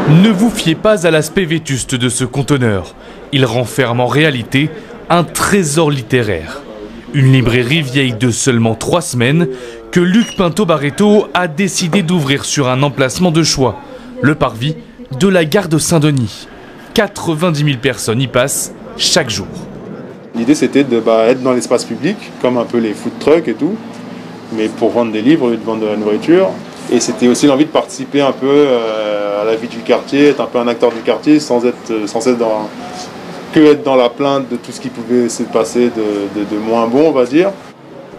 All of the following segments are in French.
Ne vous fiez pas à l'aspect vétuste de ce conteneur. Il renferme en réalité un trésor littéraire. Une librairie vieille de seulement 3 semaines que Luc Pinto-Barreto a décidé d'ouvrir sur un emplacement de choix, le parvis de la gare de Saint-Denis. 90 000 personnes y passent chaque jour. L'idée c'était d'être dans l'espace public, comme un peu les food trucks et tout, mais pour vendre des livres au lieu de vendre de la nourriture. Et c'était aussi l'envie de participer un peu à la vie du quartier, être un peu un acteur du quartier sans être dans la plainte de tout ce qui pouvait se passer de moins bon, on va dire.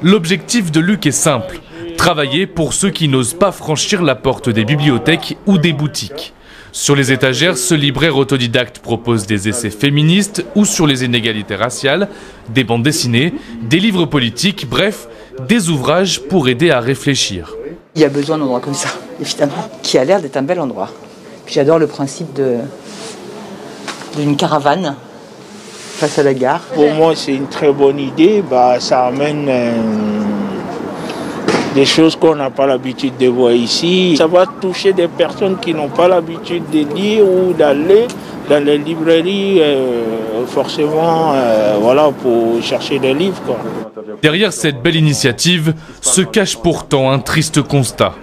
L'objectif de Luc est simple, travailler pour ceux qui n'osent pas franchir la porte des bibliothèques ou des boutiques. Sur les étagères, ce libraire autodidacte propose des essais féministes ou sur les inégalités raciales, des bandes dessinées, des livres politiques, bref, des ouvrages pour aider à réfléchir. Il y a besoin d'un endroit comme ça, évidemment, qui a l'air d'être un bel endroit. Puis j'adore le principe d'une caravane face à la gare. Pour moi, c'est une très bonne idée. Ça amène des choses qu'on n'a pas l'habitude de voir ici. Ça va toucher des personnes qui n'ont pas l'habitude de lire ou d'aller dans les librairies, forcément, pour chercher des livres, quoi. Derrière cette belle initiative se cache pourtant un triste constat.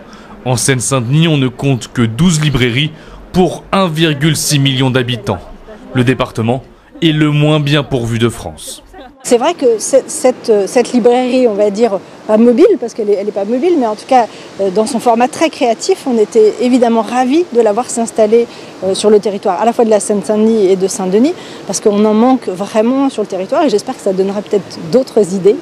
En Seine-Saint-Denis, on ne compte que 12 librairies pour 1,6 million d'habitants. Le département est le moins bien pourvu de France. C'est vrai que cette librairie, on va dire, pas mobile, parce qu'elle n'est pas mobile, mais en tout cas, dans son format très créatif, on était évidemment ravis de la voir s'installer sur le territoire, à la fois de la Seine-Saint-Denis et de Saint-Denis, parce qu'on en manque vraiment sur le territoire, et j'espère que ça donnera peut-être d'autres idées.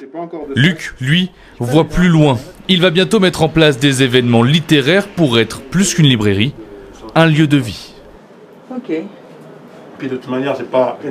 Luc, lui, voit plus loin. Il va bientôt mettre en place des événements littéraires pour être plus qu'une librairie, un lieu de vie. Puis de toute manière, c'est pas énorme.